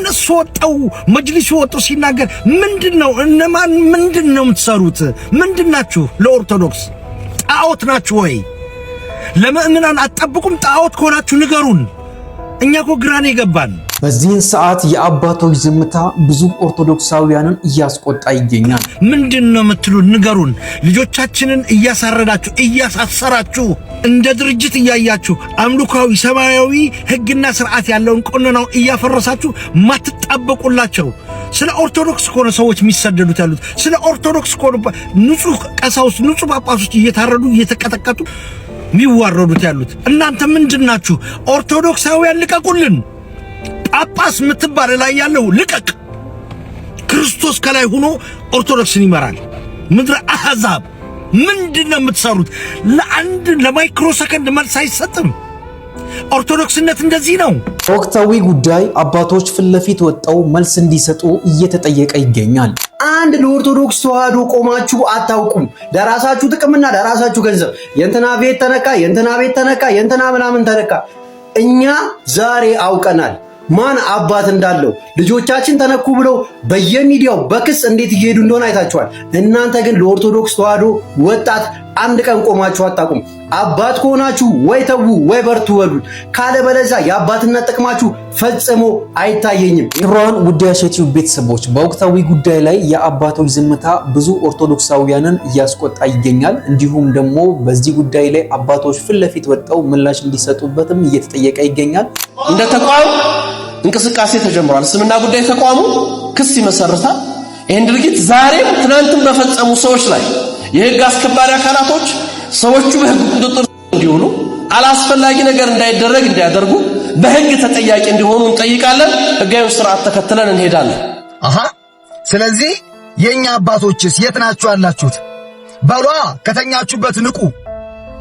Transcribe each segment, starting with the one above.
እነሱ ወጣው መጅሊስ ወጣው ሲናገር ምንድነው እነማን ምንድነው የምትሰሩት? ምንድናችሁ? ለኦርቶዶክስ ጣዖት ናችሁ ወይ? ለምእመናን አትጠብቁም? ጣዖት ከሆናችሁ ንገሩን። እኛኮ ግራኔ ገባን። በዚህን ሰዓት የአባቶች ዝምታ ብዙ ኦርቶዶክሳውያንን እያስቆጣ ይገኛል። ምንድነው የምትሉ? ንገሩን። ልጆቻችንን እያሳረዳችሁ እያሳሰራችሁ እንደ ድርጅት እያያችሁ አምልኮዊ ሰማያዊ ሕግና ስርዓት ያለውን ቆነናው እያፈረሳችሁ ማትጣበቁላቸው ስለ ኦርቶዶክስ ኮነ ሰዎች የሚሰደዱት ያሉት ስለ ኦርቶዶክስ ኮነ ንጹህ ቀሳውስት ንጹህ ጳጳሶች እየታረዱ እየተቀጠቀጡ የሚዋረዱት ያሉት እናንተ ምንድናችሁ? ኦርቶዶክሳውያን ልቀቁልን። ጳጳስ ምትባል ላይ ያለው ልቀቅ። ክርስቶስ ከላይ ሆኖ ኦርቶዶክስን ይመራል። ምድረ አሕዛብ ምንድነው የምትሰሩት? ለአንድ ለማይክሮ ሰከንድ መልስ አይሰጥም። ኦርቶዶክስነት እንደዚህ ነው። ወቅታዊ ጉዳይ አባቶች ፊት ለፊት ወጣው መልስ እንዲሰጡ እየተጠየቀ ይገኛል። አንድ ለኦርቶዶክስ ተዋህዶ ቆማችሁ አታውቁም። ለራሳችሁ ጥቅምና ለራሳችሁ ገንዘብ የእንትና ቤት ተነካ፣ የእንትና ቤት ተነካ፣ የእንትና ምናምን ተነካ። እኛ ዛሬ አውቀናል ማን አባት እንዳለው። ልጆቻችን ተነኩ ብለው በየሚዲያው በክስ እንዴት እየሄዱ እንደሆነ አይታችኋል። እናንተ ግን ለኦርቶዶክስ ተዋህዶ ወጣት አንድ ቀን ቆማችሁ አታውቁም። አባት ከሆናችሁ ወይ ተዉ ወይ በርቱ በሉ፣ ካለበለዚያ የአባትነት ጥቅማችሁ ፈጽሞ አይታየኝም። ኢብራን ውዳያሸቲው ቤተሰቦች በወቅታዊ ጉዳይ ላይ የአባቶች ዝምታ ብዙ ኦርቶዶክሳውያንን እያስቆጣ ይገኛል። እንዲሁም ደግሞ በዚህ ጉዳይ ላይ አባቶች ፊት ለፊት ወጣው ምላሽ እንዲሰጡበትም እየተጠየቀ ይገኛል። እንደ ተቋም እንቅስቃሴ ተጀምሯል። እስልምና ጉዳይ ተቋሙ ክስ ይመሰርታል። ይህን ድርጊት ዛሬም ትናንትም በፈጸሙ ሰዎች ላይ የህግ አስከባሪ አካላቶች ሰዎቹ በህግ ቁጥጥር እንዲሆኑ አላስፈላጊ ነገር እንዳይደረግ እንዲያደርጉ በህግ ተጠያቂ እንዲሆኑ እንጠይቃለን። ህጋዊ ስርዓት ተከትለን እንሄዳለን። ስለዚህ የኛ አባቶችስ የት ናችሁ ያላችሁት? በሏ ከተኛችሁበት ንቁ፣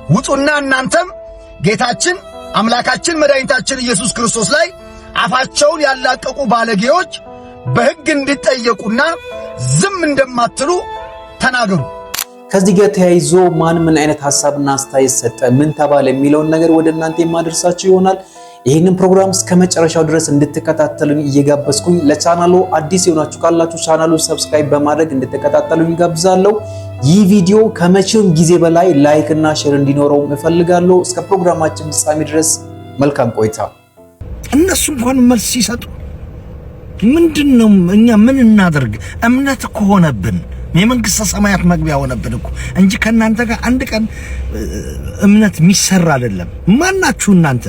ውጡና እናንተም ጌታችን አምላካችን መድኃኒታችን ኢየሱስ ክርስቶስ ላይ አፋቸውን ያላቀቁ ባለጌዎች በህግ እንዲጠየቁና ዝም እንደማትሉ ተናገሩ። ከዚህ ጋር ተያይዞ ማን ምን አይነት ሐሳብና አስተያየት ሰጠ፣ ምን ተባለ የሚለውን ነገር ወደ እናንተ የማደርሳችሁ ይሆናል። ይህንን ፕሮግራም እስከ መጨረሻው ድረስ እንድትከታተሉኝ እየጋበዝኩኝ ለቻናሉ አዲስ የሆናችሁ ካላችሁ ቻናሉን ሰብስክራይብ በማድረግ እንድትከታተሉኝ ጋብዛለሁ። ይህ ቪዲዮ ከመቼውም ጊዜ በላይ ላይክ እና ሼር እንዲኖረው እፈልጋለሁ። እስከ ፕሮግራማችን ፍጻሜ ድረስ መልካም ቆይታ። እነሱ እንኳን መልስ ሲሰጡ ምንድነው እኛ ምን እናደርግ? እምነት እኮ ሆነብን፣ የመንግስተ ሰማያት መግቢያ ሆነብን እኮ እንጂ ከናንተ ጋር አንድ ቀን እምነት የሚሰራ አይደለም። ማናችሁ እናንተ?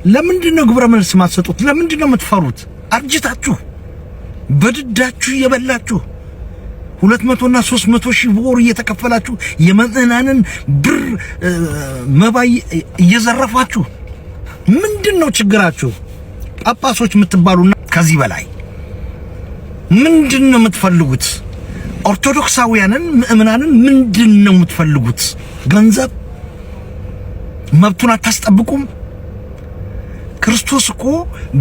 ለምንድነው ግብረ መልስ ማትሰጡት? ለምንድነው የምትፈሩት? አርጅታችሁ በድዳችሁ እየበላችሁ 200 እና 300 ሺህ ብር እየተከፈላችሁ የመዝናንን ብር መባይ እየዘረፋችሁ ምንድነው ችግራችሁ? ጳጳሶች የምትባሉና ከዚህ በላይ ምንድነው የምትፈልጉት? ኦርቶዶክሳውያንን ምእመናንን ምንድነው የምትፈልጉት? ገንዘብ መብቱን አታስጠብቁም? ክርስቶስ እኮ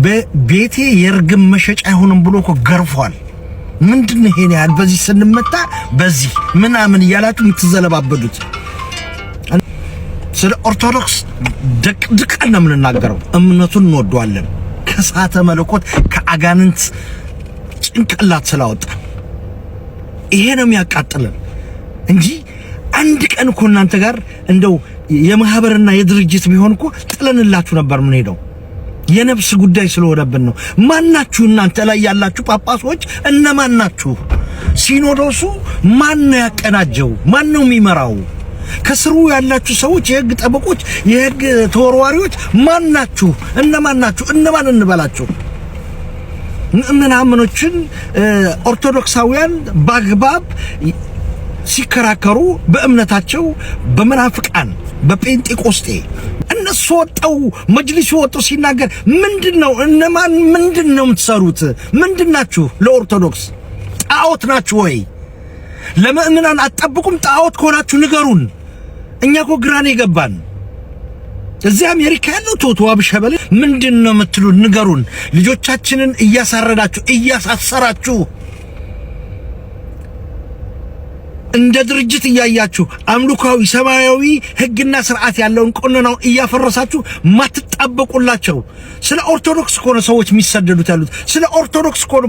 በቤቴ የርግም መሸጫ አይሆንም ብሎ እኮ ገርፏል። ምንድነው ይሄን ያህል በዚህ ስንመጣ በዚህ ምናምን እያላችሁ የምትዘለባበዱት? ስለ ኦርቶዶክስ ድቅድቀን ነው የምንናገረው። እምነቱን እንወደዋለን። ከሳተ መለኮት ከአጋንንት ጭንቅላት ስላወጣ ይሄ ነው የሚያቃጥለን እንጂ አንድ ቀን እኮ እናንተ ጋር እንደው የማህበርና የድርጅት ቢሆን እኮ ጥለንላችሁ ነበር ምን ሄደው የነፍስ ጉዳይ ስለሆነብን ነው። ማናችሁ እናንተ ላይ ያላችሁ ጳጳሶች እነማን ናችሁ? ሲኖዶሱ ማን ነው ያቀናጀው? ማን ነው የሚመራው? ከስሩ ያላችሁ ሰዎች የህግ ጠበቆች የህግ ተወርዋሪዎች ማን ናችሁ? እነማን ናችሁ? እነማን እንበላችሁ? ምናምኖችን ኦርቶዶክሳውያን በአግባብ ሲከራከሩ በእምነታቸው በመናፍቃን በጴንጤቆስጤ እነሱ ወጣው መጅሊስ ወጣው ሲናገር ምንድነው እነማን ምንድነው የምትሰሩት? ምንድናችሁ? ለኦርቶዶክስ ጣዖት ናችሁ ወይ? ለምእመናን አትጠብቁም? ጣዖት ከሆናችሁ ንገሩን። እኛኮ ግራኔ ገባን። እዚህ አሜሪካ ያለው ቶቶ አብሸበል ምንድነው የምትሉ? ንገሩን። ልጆቻችንን እያሳረዳችሁ እያሳሰራችሁ እንደ ድርጅት እያያችሁ አምልኮዊ ሰማያዊ ሕግና ስርዓት ያለውን ቆነናው እያፈረሳችሁ ማትጣበቁላቸው ስለ ኦርቶዶክስ ኮነ ሰዎች የሚሰደዱት ያሉት ስለ ኦርቶዶክስ ኮነ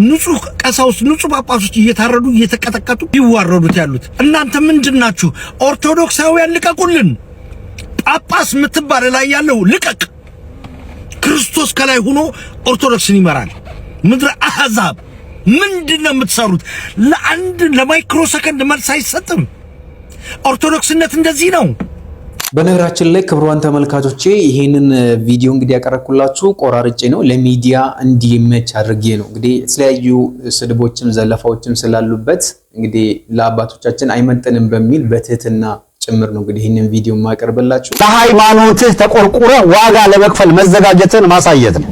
ንጹህ ቀሳውስት ንጹህ ጳጳሶች እየታረዱ እየተቀጠቀጡ ይዋረዱት ያሉት እናንተ ምንድናችሁ? ኦርቶዶክሳውያን ልቀቁልን። ጳጳስ ምትባል ላይ ያለው ልቀቅ። ክርስቶስ ከላይ ሆኖ ኦርቶዶክስን ይመራል። ምድረ አሕዛብ ምንድነው የምትሰሩት? ለአንድ ለማይክሮ ሰከንድ መልስ አይሰጥም። ኦርቶዶክስነት እንደዚህ ነው። በነገራችን ላይ ክቡራን ተመልካቾቼ ይሄንን ቪዲዮ እንግዲህ ያቀረብኩላችሁ ቆራርጬ ነው ለሚዲያ እንዲመች አድርጌ ነው። እንግዲህ የተለያዩ ስድቦችም ዘለፋዎችም ስላሉበት እንግዲህ ለአባቶቻችን አይመጥንም በሚል በትህትና ጭምር ነው እንግዲህ ይሄንን ቪዲዮ ማቀርብላችሁ። ለሃይማኖትህ ተቆርቁረ ዋጋ ለመክፈል መዘጋጀትን ማሳየት ነው።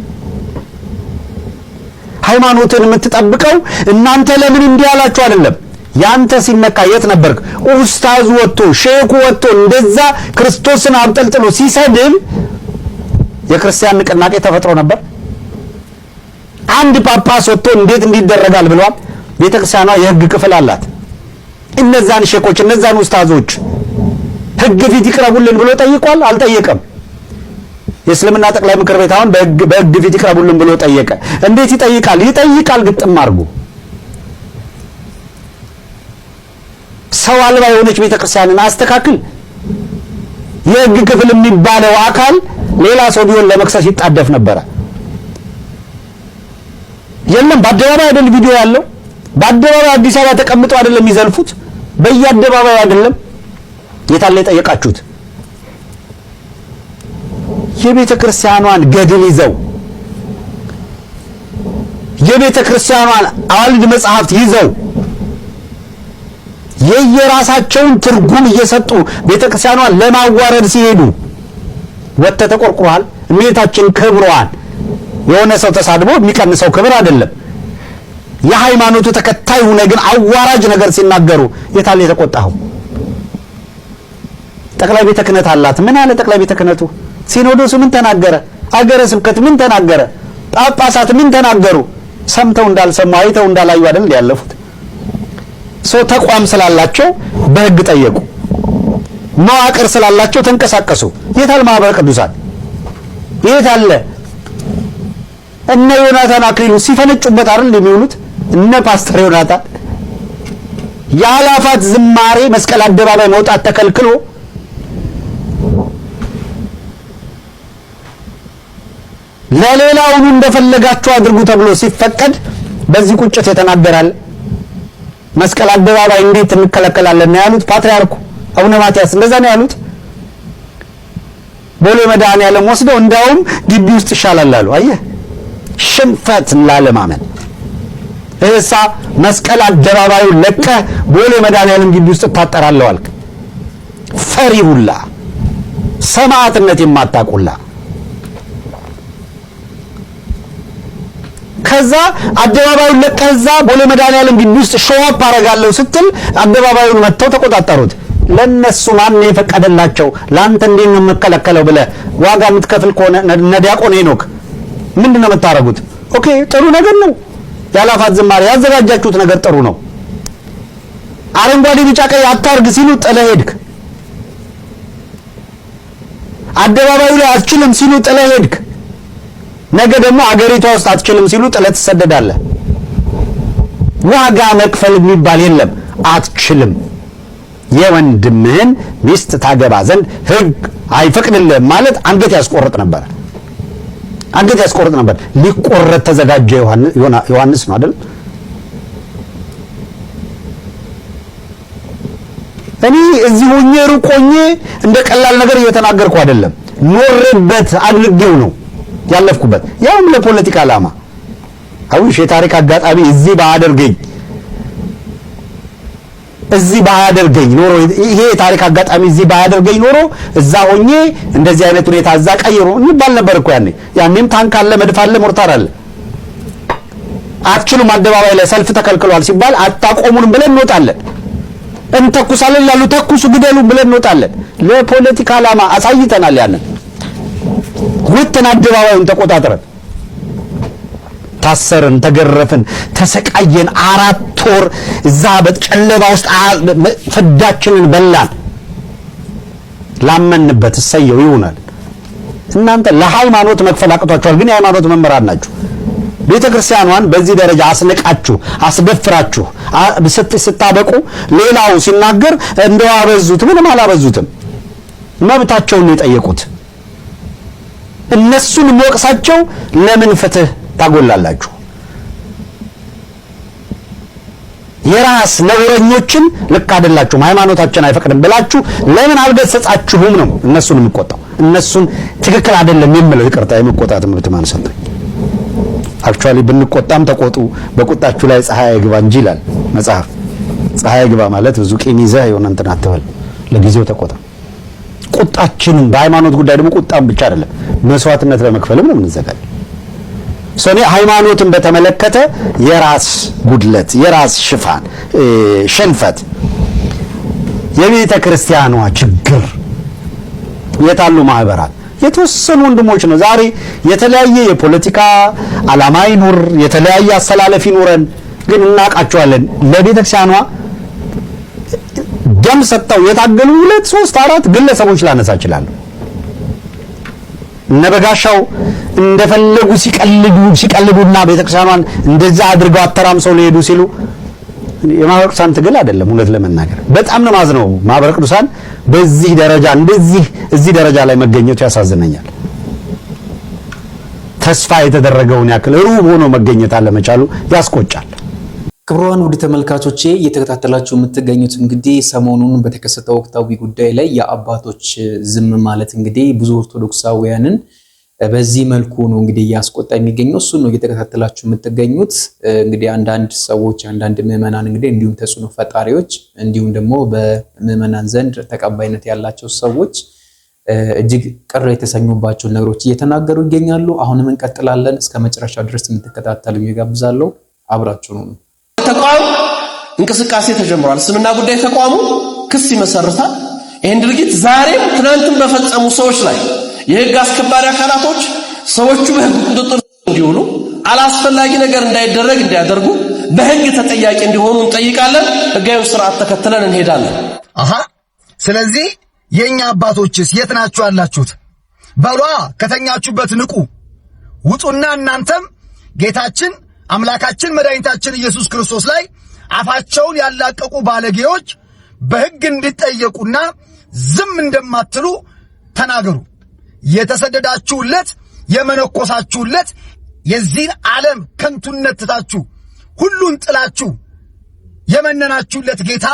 ሃይማኖትን የምትጠብቀው እናንተ ለምን እንዲህ ያላችሁ አይደለም። ያንተ ሲነካ የት ነበርክ? ኡስታዝ ወጥቶ ሼኹ ወጥቶ እንደዛ ክርስቶስን አብጠልጥሎ ሲሰድብ የክርስቲያን ንቅናቄ ተፈጥሮ ነበር። አንድ ጳጳስ ወጥቶ እንዴት እንዲደረጋል ብሏል። ቤተክርስቲያኗ የህግ ክፍል አላት። እነዛን ሼኮች እነዛን ኡስታዞች ህግ ፊት ይቅረቡልን ብሎ ጠይቋል? አልጠየቀም። የእስልምና ጠቅላይ ምክር ቤት አሁን በህግ ፊት ይቅረቡልን ብሎ ጠየቀ። እንዴት ይጠይቃል? ይጠይቃል ግጥም አድርጎ። ሰው አልባ የሆነች ቤተክርስቲያንን አስተካክል። የህግ ክፍል የሚባለው አካል ሌላ ሰው ቢሆን ለመክሰስ ይጣደፍ ነበረ። የለም በአደባባይ አይደል ቪዲዮ ያለው? በአደባባይ አዲስ አበባ ተቀምጠው አይደለም የሚዘልፉት? በየአደባባይ አይደለም? የታለ የጠየቃችሁት? የቤተ ክርስቲያኗን ገድል ይዘው የቤተ ክርስቲያኗን አዋልድ መጽሐፍት ይዘው የየራሳቸውን ትርጉም እየሰጡ ቤተ ክርስቲያኗን ለማዋረድ ሲሄዱ ወጥተህ ተቆርቁሯል። እመቤታችን ክብሯን የሆነ ሰው ተሳድቦ የሚቀንሰው ክብር አይደለም። የሃይማኖቱ ተከታይ ሆነ ግን አዋራጅ ነገር ሲናገሩ የታለ የተቆጣው? ጠቅላይ ቤተ ክህነት አላት። ምን አለ ጠቅላይ ቤተ ክህነቱ? ሲኖዶሱ ምን ተናገረ? አገረ ስብከት ምን ተናገረ? ጳጳሳት ምን ተናገሩ? ሰምተው እንዳልሰሙ አይተው እንዳላዩ አይደል ያለፉት? ሰው ተቋም ስላላቸው በህግ ጠየቁ። መዋቅር ስላላቸው ተንቀሳቀሱ። የታል ማህበረ ቅዱሳን? የት አለ? እነ ዮናታን አክሊሉ ሲፈነጩበት አይደል የሚውሉት? እነ ፓስተር ዮናታን ያላፋት ዝማሬ መስቀል አደባባይ መውጣት ተከልክሎ ለሌላው እንደፈለጋችሁ አድርጉ ተብሎ ሲፈቀድ በዚህ ቁጭት የተናገራል። መስቀል አደባባይ እንዴት እንከለከላለን ነው ያሉት ፓትርያርኩ አቡነ ማትያስ። እንደዛ ነው ያሉት። ቦሌ መድኃኔዓለም ወስደው እንዳውም ግቢ ውስጥ ይሻላል አሉ። አየህ ሽንፈት ላለማመን እሳ መስቀል አደባባዩ ለቀ ቦሌ መድኃኔዓለም ግቢ ውስጥ ታጠራለህ አልክ። ፈሪ ሁላ ሰማዕትነት የማታውቁላ ከዛ አደባባዩን ለቀዛ ቦሌ መድኃኔዓለም ግቢ ውስጥ ሾዋፕ አረጋለሁ ስትል አደባባዩን መተው ተቆጣጣሩት። ለነሱ ማን የፈቀደላቸው? ላንተ እንዴት ነው መከለከለው ብለህ ዋጋ የምትከፍል ከሆነ ነዲያቆን ሄኖክ ምንድነው የምታረጉት? ኦኬ ጥሩ ነገር ነው። ያላፋት ዝማሬ ያዘጋጃችሁት ነገር ጥሩ ነው። አረንጓዴ ቢጫ ቀይ አታርግ ሲሉ ጥለህ ሄድክ። አደባባዩ ላይ አትችልም ሲሉ ጥለህ ሄድክ። ነገ ደግሞ አገሪቷ ውስጥ አትችልም ሲሉ ጥለህ ትሰደዳለህ። ዋጋ መክፈል የሚባል የለም። አትችልም። የወንድምህን ሚስት ታገባ ዘንድ ህግ አይፈቅድልህም ማለት አንገት ያስቆርጥ ነበር። አንገት ያስቆርጥ ነበር። ሊቆረጥ ተዘጋጀ ዮሐንስ ነው አይደል? እኔ እዚህ ሆኜ ሩቅ ሆኜ እንደ ቀላል ነገር እየተናገርኩ አይደለም። ኖርበት አድርጌው ነው ያለፍኩበት። ያውም ለፖለቲካ ዓላማ አውሽ የታሪክ አጋጣሚ እዚህ ባያደርገኝ ኖሮ ይሄ የታሪክ አጋጣሚ እዚህ ባያደርገኝ ኖሮ እዛ ሆኜ እንደዚህ አይነት ሁኔታ እዛ ቀይሮ እንባል ነበር እኮ ያኔም ታንክ አለ፣ መድፍ አለ፣ ሞርታር አለ። አትችሉም አደባባይ ላይ ሰልፍ ተከልክሏል ሲባል አታቆሙንም ብለን እንወጣለን። እንተኩሳለን ያሉ ተኩሱ ግደሉ ብለን እንወጣለን። ለፖለቲካ ዓላማ አሳይተናል። ያንን ወጥተን አደባባዩን ተቆጣጥረን ታሰርን፣ ተገረፍን፣ ተሰቃየን፣ 4 ወር እዛ በጨለባ ውስጥ ፍዳችንን በላን። ላመንበት እሰየው ይሆናል። እናንተ ለሃይማኖት መክፈል አቅቷችኋል፣ ግን የሃይማኖት መምህራን ናችሁ። ቤተክርስቲያኗን በዚህ ደረጃ አስነቃችሁ አስደፍራችሁ ስታበቁ ሌላው ሲናገር እንደው አበዙት። ምንም አላበዙትም። መብታቸውን የጠየቁት እነሱን ሞቅሳቸው ለምን ፍትህ ታጎላላችሁ? የራስ ነውረኞችን ልክ አይደላችሁም፣ ሃይማኖታችን አይፈቅድም ብላችሁ ለምን አልገሰጻችሁም ነው እነሱን የሚቆጣው። እነሱን ትክክል አይደለም የሚለው ይቅርታ የመቆጣት መብት ማን ሰጠኝ? አክቹአሊ ብንቆጣም ተቆጡ፣ በቁጣችሁ ላይ ፀሐይ አይግባ እንጂ ይላል መጽሐፍ። ፀሐይ አይግባ ማለት ብዙ ቂም ይዘህ የሆነ እንትን አትበል፣ ለጊዜው ተቆጣ። ቁጣችንን በሃይማኖት ጉዳይ ደግሞ ቁጣም ብቻ አይደለም መስዋዕትነት ለመክፈልም ነው የምንዘጋጅ። ሰኔ ሃይማኖትን በተመለከተ የራስ ጉድለት፣ የራስ ሽንፈት፣ የቤተ ክርስቲያኗ ችግር የታሉ ማህበራት የተወሰኑ ወንድሞች ነው። ዛሬ የተለያየ የፖለቲካ ዓላማ ይኑር፣ የተለያየ አሰላለፍ ይኑረን፣ ግን እናቃቸዋለን። ለቤተ ክርስቲያኗ ደም ሰጥተው የታገሉ 2 3 4 ግለሰቦች ላነሳ እችላለሁ። እነበጋሻው እንደፈለጉ ሲቀልዱና ቤተክርስቲያኗን እንደዛ አድርገው አተራምሰው ሊሄዱ ሲሉ የማህበረ ቅዱሳን ትግል አይደለም። እውነት ለመናገር በጣም ነው ማዝነው። ማህበረ ቅዱሳን በዚህ ደረጃ እዚህ ደረጃ ላይ መገኘቱ ያሳዝነኛል። ተስፋ የተደረገውን ያክል ሩብ ሆኖ መገኘት አለመቻሉ ያስቆጫል። ክቡራን ውድ ተመልካቾቼ እየተከታተላችሁ የምትገኙት እንግዲህ ሰሞኑን በተከሰተው ወቅታዊ ጉዳይ ላይ የአባቶች ዝም ማለት እንግዲህ ብዙ ኦርቶዶክሳውያንን በዚህ መልኩ ነው እንግዲህ ያስቆጣ የሚገኘው። እሱ ነው እየተከታተላችሁ የምትገኙት። እንግዲህ አንዳንድ ሰዎች አንዳንድ ምዕመናን እንግዲህ እንዲሁም ተጽዕኖ ፈጣሪዎች እንዲሁም ደግሞ በምዕመናን ዘንድ ተቀባይነት ያላቸው ሰዎች እጅግ ቅር የተሰኙባቸው ነገሮች እየተናገሩ ይገኛሉ። አሁንም እንቀጥላለን። እስከ መጨረሻው ድረስ እንድትከታተሉ ይጋብዛለሁ። አብራችሁ ነው። ተቋም እንቅስቃሴ ተጀምሯል። እስልምና ጉዳይ ተቋሙ ክስ ይመሰርታል። ይሄን ድርጊት ዛሬም ትናንትም በፈጸሙ ሰዎች ላይ የህግ አስከባሪ አካላቶች ሰዎቹ በህግ ቁጥጥር እንዲውሉ አላስፈላጊ ነገር እንዳይደረግ እንዲያደርጉ በህግ ተጠያቂ እንዲሆኑ እንጠይቃለን። ህጋዊ ስርዓት ተከትለን እንሄዳለን። ስለዚህ የኛ አባቶችስ የት ናችሁ ያላችሁት? በሏ ከተኛችሁበት ንቁ፣ ውጡና እናንተም ጌታችን አምላካችን መድኃኒታችን ኢየሱስ ክርስቶስ ላይ አፋቸውን ያላቀቁ ባለጌዎች በህግ እንዲጠየቁና ዝም እንደማትሉ ተናገሩ። የተሰደዳችሁለት የመነኮሳችሁለት የዚህን ዓለም ከንቱነት ትታችሁ ሁሉን ጥላችሁ የመነናችሁለት ጌታ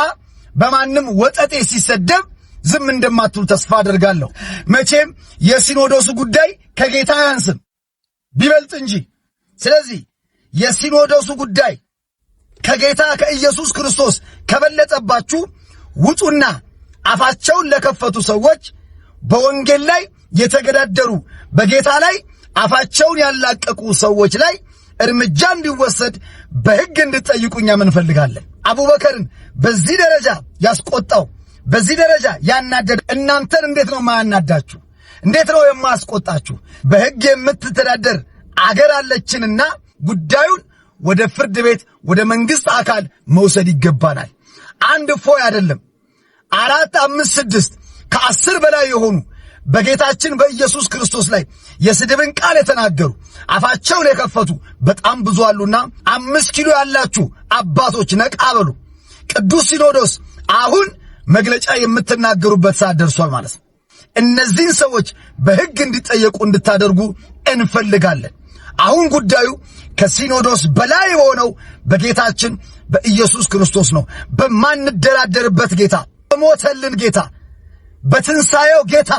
በማንም ወጠጤ ሲሰደብ ዝም እንደማትሉ ተስፋ አደርጋለሁ። መቼም የሲኖዶሱ ጉዳይ ከጌታ ያንስም ቢበልጥ እንጂ። ስለዚህ የሲኖዶሱ ጉዳይ ከጌታ ከኢየሱስ ክርስቶስ ከበለጠባችሁ ውጡና አፋቸውን ለከፈቱ ሰዎች በወንጌል ላይ የተገዳደሩ በጌታ ላይ አፋቸውን ያላቀቁ ሰዎች ላይ እርምጃ እንዲወሰድ በህግ እንድትጠይቁኛ እንፈልጋለን። አቡበከርን በዚህ ደረጃ ያስቆጣው በዚህ ደረጃ ያናደደ እናንተን እንዴት ነው ማያናዳችሁ? እንዴት ነው የማያስቆጣችሁ? በህግ የምትተዳደር አገር አለችንና ጉዳዩን ወደ ፍርድ ቤት ወደ መንግስት አካል መውሰድ ይገባናል። አንድ ፎይ አይደለም 4 5 6 ከ10 በላይ የሆኑ በጌታችን በኢየሱስ ክርስቶስ ላይ የስድብን ቃል የተናገሩ አፋቸውን የከፈቱ በጣም ብዙ አሉና 5 ኪሎ ያላችሁ አባቶች ነቃ በሉ። ቅዱስ ሲኖዶስ አሁን መግለጫ የምትናገሩበት ሰዓት ደርሷል ማለት ነው። እነዚህን ሰዎች በህግ እንዲጠየቁ እንድታደርጉ እንፈልጋለን። አሁን ጉዳዩ ከሲኖዶስ በላይ የሆነው በጌታችን በኢየሱስ ክርስቶስ ነው። በማንደራደርበት ጌታ፣ በሞተልን ጌታ፣ በትንሣኤው ጌታ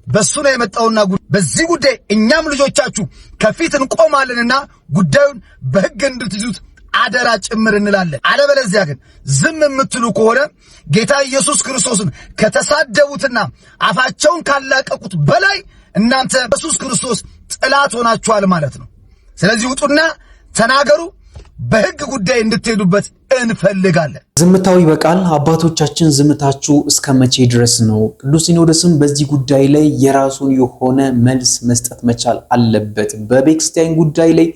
በሱ ነው የመጣውና በዚህ ጉዳይ እኛም ልጆቻችሁ ከፊት እንቆማለንና ጉዳዩን በህግ እንድትይዙት አደራ ጭምር እንላለን። አለበለዚያ ግን ዝም የምትሉ ከሆነ ጌታ ኢየሱስ ክርስቶስን ከተሳደቡትና አፋቸውን ካላቀቁት በላይ እናንተ ኢየሱስ ክርስቶስ ጥላት ሆናችኋል ማለት ነው። ስለዚህ ውጡና ተናገሩ፣ በህግ ጉዳይ እንድትሄዱበት እንፈልጋለን። ዝምታው ይበቃል። አባቶቻችን ዝምታችሁ እስከ መቼ ድረስ ነው? ቅዱስ ሲኖዶስም በዚህ ጉዳይ ላይ የራሱን የሆነ መልስ መስጠት መቻል አለበት። በቤተክርስቲያን ጉዳይ ላይ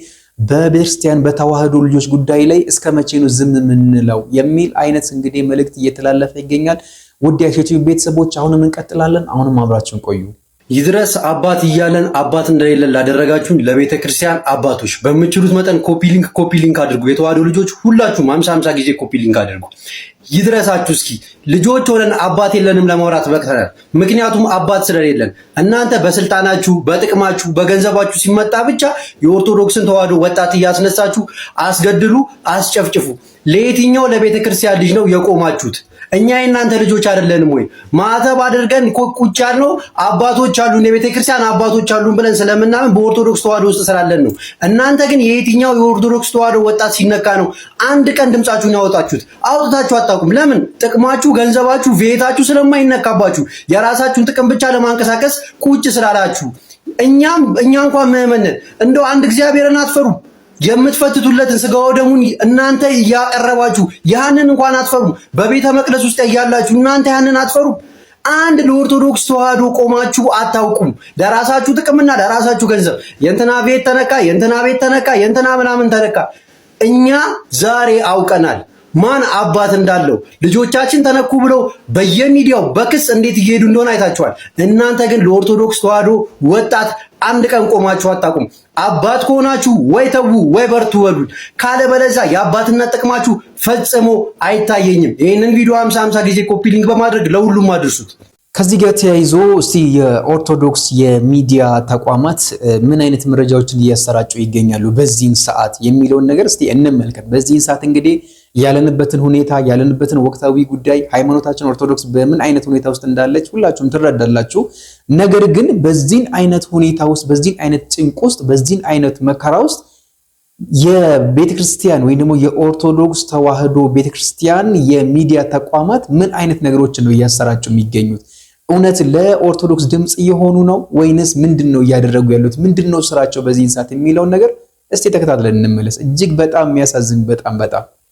በቤተክርስቲያን በተዋህዶ ልጆች ጉዳይ ላይ እስከ መቼ ነው ዝም የምንለው የሚል አይነት እንግዲህ መልእክት እየተላለፈ ይገኛል። ውድ የዩቲዩብ ቤተሰቦች አሁንም እንቀጥላለን። አሁንም አብራችሁን ቆዩ። ይድረስ አባት እያለን አባት እንደሌለን ላደረጋችሁን ለቤተ ክርስቲያን አባቶች በምችሉት መጠን ኮፒ ሊንክ አድርጉ። የተዋህዶ ልጆች ሁላችሁም 50 ጊዜ ኮፒ ሊንክ አድርጉ። ይድረሳችሁ። እስኪ ልጆች ሆነን አባት የለንም ለማውራት በቅተናል። ምክንያቱም አባት ስለሌለን እናንተ በስልጣናችሁ፣ በጥቅማችሁ፣ በገንዘባችሁ ሲመጣ ብቻ የኦርቶዶክስን ተዋህዶ ወጣት እያስነሳችሁ አስገድሉ፣ አስጨፍጭፉ። ለየትኛው ለቤተ ክርስቲያን ልጅ ነው የቆማችሁት? እኛ የእናንተ ልጆች አይደለንም ወይ? ማተብ አድርገን ቁጭ ያልነው አባቶች አሉን፣ የቤተ ክርስቲያን አባቶች አሉን ብለን ስለምናምን በኦርቶዶክስ ተዋህዶ ውስጥ ስላለን ነው። እናንተ ግን የየትኛው የኦርቶዶክስ ተዋህዶ ወጣት ሲነካ ነው አንድ ቀን ድምጻችሁን ያወጣችሁት? አውጥታችሁ አታውቁም። ለምን? ጥቅማችሁ፣ ገንዘባችሁ፣ ቤታችሁ ስለማይነካባችሁ የራሳችሁን ጥቅም ብቻ ለማንቀሳቀስ ቁጭ ስላላችሁ። እኛ እንኳን ምዕመናን እንደው አንድ እግዚአብሔርን አትፈሩ? የምትፈትቱለትን ስጋው ደሙን እናንተ እያቀረባችሁ ያንን እንኳን አትፈሩ? በቤተ መቅደስ ውስጥ ያላችሁ እናንተ ያንን አትፈሩ? አንድ ለኦርቶዶክስ ተዋህዶ ቆማችሁ አታውቁም። ለራሳችሁ ጥቅምና ለራሳችሁ ገንዘብ የእንትና ቤት ተነካ፣ የእንትና ቤት ተነካ፣ የእንትና ምናምን ተነካ። እኛ ዛሬ አውቀናል ማን አባት እንዳለው። ልጆቻችን ተነኩ ብለው በየሚዲያው በክስ እንዴት እየሄዱ እንደሆነ አይታችኋል። እናንተ ግን ለኦርቶዶክስ ተዋህዶ ወጣት አንድ ቀን ቆማችሁ አታውቁም። አባት ከሆናችሁ ወይ ተዉ ወይ በርቱ በሉን። ካለበለዚያ የአባትነት ጥቅማችሁ ፈጽሞ አይታየኝም። ይህንን ቪዲዮ 50 ጊዜ ኮፒ ሊንክ በማድረግ ለሁሉም አድርሱት። ከዚህ ጋር ተያይዞ እስቲ የኦርቶዶክስ የሚዲያ ተቋማት ምን አይነት መረጃዎችን እያሰራጩ ይገኛሉ በዚህን ሰዓት የሚለውን ነገር እስቲ እንመልከት። በዚህን ሰዓት እንግዲህ ያለንበትን ሁኔታ ያለንበትን ወቅታዊ ጉዳይ ሃይማኖታችን ኦርቶዶክስ በምን አይነት ሁኔታ ውስጥ እንዳለች ሁላችሁም ትረዳላችሁ። ነገር ግን በዚህን አይነት ሁኔታ ውስጥ በዚህን አይነት ጭንቅ ውስጥ በዚህን አይነት መከራ ውስጥ የቤተክርስቲያን ወይ ደግሞ የኦርቶዶክስ ተዋህዶ ቤተክርስቲያን የሚዲያ ተቋማት ምን አይነት ነገሮችን ነው እያሰራጩ የሚገኙት? እውነት ለኦርቶዶክስ ድምጽ እየሆኑ ነው ወይንስ ምንድነው እያደረጉ ያሉት? ምንድነው ስራቸው በዚህን ሰዓት የሚለውን ነገር እስቲ ተከታትለን እንመለስ። እጅግ በጣም የሚያሳዝን በጣም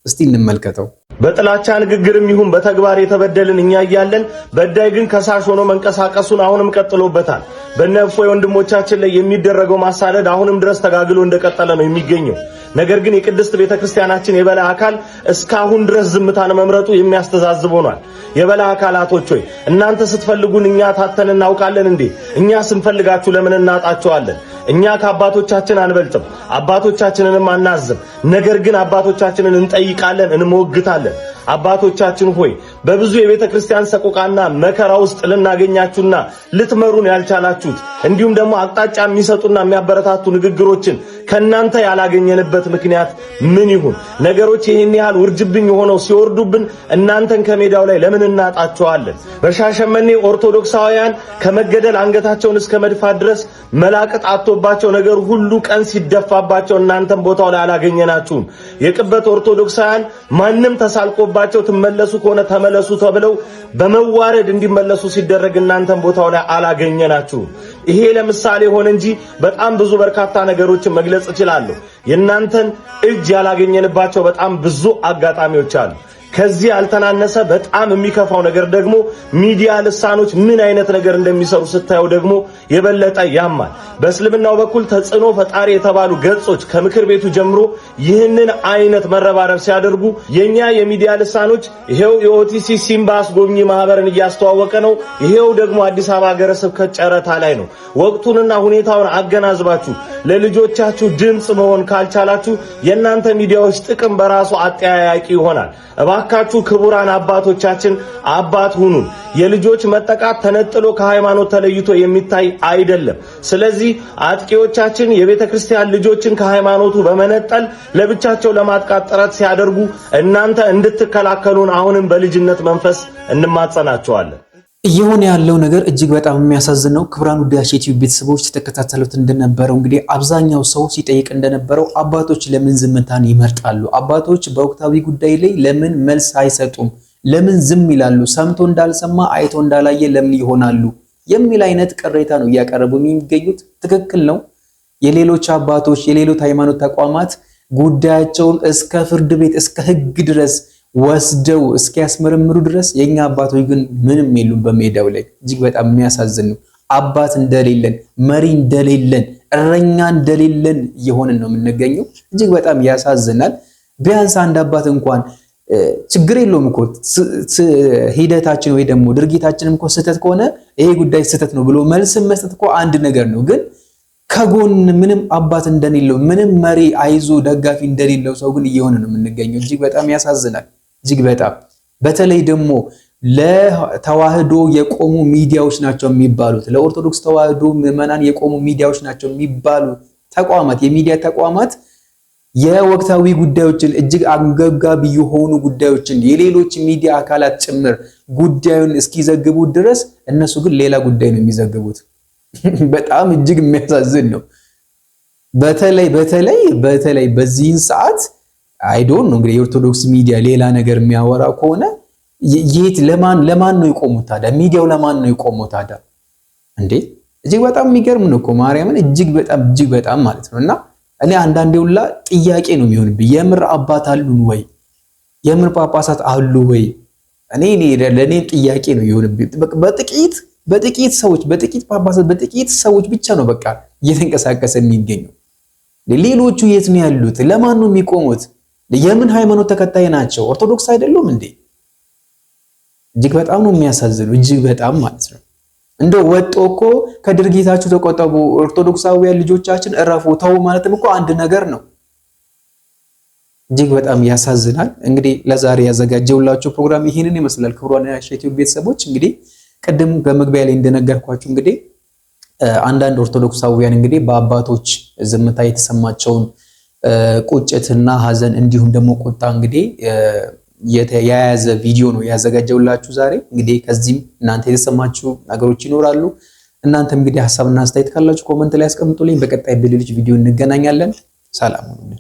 እስቲ እንመልከተው። በጥላቻ ንግግርም ይሁን በተግባር የተበደልን እኛ እያለን በዳይ ግን ከሳሽ ሆኖ መንቀሳቀሱን አሁንም ቀጥሎበታል። በእነፎይ ወንድሞቻችን ላይ የሚደረገው ማሳደድ አሁንም ድረስ ተጋግሎ እንደቀጠለ ነው የሚገኘው። ነገር ግን የቅድስት ቤተክርስቲያናችን የበላይ አካል እስካሁን ድረስ ዝምታን መምረጡ የሚያስተዛዝብ ሆኗል። የበላይ አካላቶች ሆይ እናንተ ስትፈልጉን እኛ ታተን እናውቃለን እንዴ? እኛ ስንፈልጋችሁ ለምን እናጣቸዋለን? እኛ ከአባቶቻችን አንበልጥም፣ አባቶቻችንንም አናዝም። ነገር ግን አባቶቻችንን እንጠይቃለን፣ እንሞግታለን። አባቶቻችን ሆይ በብዙ የቤተ ክርስቲያን ሰቆቃና መከራ ውስጥ ልናገኛችሁና ልትመሩን ያልቻላችሁት እንዲሁም ደግሞ አቅጣጫ የሚሰጡና የሚያበረታቱ ንግግሮችን ከናንተ ያላገኘንበት ምክንያት ምን ይሁን? ነገሮች ይህን ያህል ውርጅብኝ ሆነው ሲወርዱብን እናንተን ከሜዳው ላይ ለምን እናጣቸዋለን? በሻሸመኔ ኦርቶዶክሳውያን ከመገደል አንገታቸውን እስከ መድፋት ድረስ መላቅጥ አጥቶባቸው ነገር ሁሉ ቀን ሲደፋባቸው እናንተን ቦታው ላይ አላገኘናችሁም። የቅበት ኦርቶዶክሳውያን ማንም ተሳልቆባቸው ትመለሱ ከሆነ ተመለሱ ተብለው በመዋረድ እንዲመለሱ ሲደረግ እናንተን ቦታው ላይ አላገኘናችሁም። ይሄ ለምሳሌ ሆነ እንጂ በጣም ብዙ በርካታ ነገሮችን መግለጽ እችላለሁ። የእናንተን እጅ ያላገኘንባቸው በጣም ብዙ አጋጣሚዎች አሉ። ከዚህ ያልተናነሰ በጣም የሚከፋው ነገር ደግሞ ሚዲያ ልሳኖች ምን አይነት ነገር እንደሚሰሩ ስታዩ ደግሞ የበለጠ ያማል። በእስልምናው በኩል ተጽዕኖ ፈጣሪ የተባሉ ገጾች ከምክር ቤቱ ጀምሮ ይህንን አይነት መረባረብ ሲያደርጉ የኛ የሚዲያ ልሳኖች ይሄው የኦቲሲ ሲምባ አስጎብኚ ማህበርን እያስተዋወቀ ነው፣ ይሄው ደግሞ አዲስ አበባ ሀገረ ስብከት ጨረታ ላይ ነው። ወቅቱንና ሁኔታውን አገናዝባችሁ ለልጆቻችሁ ድምጽ መሆን ካልቻላችሁ የእናንተ ሚዲያዎች ጥቅም በራሱ አጠያያቂ ይሆናል። እባካችሁ ክቡራን አባቶቻችን አባት ሁኑን። የልጆች መጠቃት ተነጥሎ ከሃይማኖት ተለይቶ የሚታይ አይደለም። ስለዚህ አጥቂዎቻችን የቤተ ክርስቲያን ልጆችን ከሃይማኖቱ በመነጠል ለብቻቸው ለማጥቃት ጥረት ሲያደርጉ እናንተ እንድትከላከሉን አሁንም በልጅነት መንፈስ እንማጸናቸዋለን። እየሆነ ያለው ነገር እጅግ በጣም የሚያሳዝን ነው። ክቡራን ውድ የዩቲዩብ ቤተሰቦች ተከታተሉት እንደነበረው እንግዲህ አብዛኛው ሰው ሲጠይቅ እንደነበረው አባቶች ለምን ዝምታን ይመርጣሉ? አባቶች በወቅታዊ ጉዳይ ላይ ለምን መልስ አይሰጡም? ለምን ዝም ይላሉ? ሰምቶ እንዳልሰማ አይቶ እንዳላየ ለምን ይሆናሉ? የሚል አይነት ቅሬታ ነው እያቀረቡ የሚገኙት። ትክክል ነው። የሌሎች አባቶች የሌሎች ሃይማኖት ተቋማት ጉዳያቸውን እስከ ፍርድ ቤት እስከ ሕግ ድረስ ወስደው እስኪያስመረምሩ ድረስ የኛ አባቶች ግን ምንም የሉም በሜዳው ላይ። እጅግ በጣም የሚያሳዝን ነው። አባት እንደሌለን መሪ እንደሌለን እረኛ እንደሌለን እየሆንን ነው የምንገኘው። እጅግ በጣም ያሳዝናል። ቢያንስ አንድ አባት እንኳን ችግር የለውም እኮ ሂደታችን ወይ ደግሞ ድርጊታችንም እኮ ስህተት ከሆነ ይሄ ጉዳይ ስህተት ነው ብሎ መልስ መስጠት እኮ አንድ ነገር ነው። ግን ከጎን ምንም አባት እንደሌለው ምንም መሪ አይዞ ደጋፊ እንደሌለው ሰው ግን እየሆነ ነው የምንገኘው። እጅግ በጣም ያሳዝናል። እጅግ በጣም በተለይ ደግሞ ለተዋህዶ የቆሙ ሚዲያዎች ናቸው የሚባሉት ለኦርቶዶክስ ተዋህዶ ምዕመናን የቆሙ ሚዲያዎች ናቸው የሚባሉ ተቋማት የሚዲያ ተቋማት የወቅታዊ ጉዳዮችን እጅግ አንገብጋቢ የሆኑ ጉዳዮችን የሌሎች ሚዲያ አካላት ጭምር ጉዳዩን እስኪዘግቡ ድረስ እነሱ ግን ሌላ ጉዳይ ነው የሚዘግቡት። በጣም እጅግ የሚያሳዝን ነው። በተለይ በዚህን ሰዓት አይዶን ነው እንግዲህ የኦርቶዶክስ ሚዲያ ሌላ ነገር የሚያወራ ከሆነ የት ለማን ነው የቆሙት ታዲያ? ሚዲያው ለማን ነው የቆመው ታዲያ? እንዴ እጅግ በጣም የሚገርም ነው እኮ ማርያምን እጅግ በጣም ማለት ነውና እኔ አንዳንዴ ሁላ ጥያቄ ነው የሚሆንብኝ። የምር አባት አሉን ወይ? የምር ጳጳሳት አሉ ወይ? ለኔ ጥያቄ ነው የሚሆንብኝ። በጥቂት ሰዎች በጥቂት ጳጳሳት በጥቂት ሰዎች ብቻ ነው በቃ እየተንቀሳቀሰ የሚገኘው። ሌሎቹ የት ነው ያሉት? ለማን ነው የሚቆሙት? የምን ሃይማኖት ተከታይ ናቸው? ኦርቶዶክስ አይደሉም እንዴ? እጅግ በጣም ነው የሚያሳዝነው። እጅግ በጣም ማለት ነው። እንደው ወጦ እኮ ከድርጊታችሁ ተቆጠቡ፣ ኦርቶዶክሳውያን ልጆቻችን እረፉ፣ ተው ማለትም እኮ አንድ ነገር ነው። እጅግ በጣም ያሳዝናል። እንግዲህ ለዛሬ ያዘጋጀውላችሁ ፕሮግራም ይሄንን ይመስላል። ክቡራን የዩቲዩብ ቤተሰቦች እንግዲህ ቅድም በመግቢያ ላይ እንደነገርኳችሁ እንግዲህ አንዳንድ ኦርቶዶክሳውያን እንግዲህ በአባቶች ዝምታ የተሰማቸውን ቁጭትና ሐዘን እንዲሁም ደግሞ ቁጣ እንግዲህ የያዘ ቪዲዮ ነው ያዘጋጀውላችሁ ዛሬ። እንግዲህ ከዚህም እናንተ የተሰማችሁ ነገሮች ይኖራሉ። እናንተም እንግዲህ ሐሳብና አስተያየት ካላችሁ ኮሜንት ላይ አስቀምጡልኝ። በቀጣይ በሌሎች ቪዲዮ እንገናኛለን። ሰላም ሁኑ።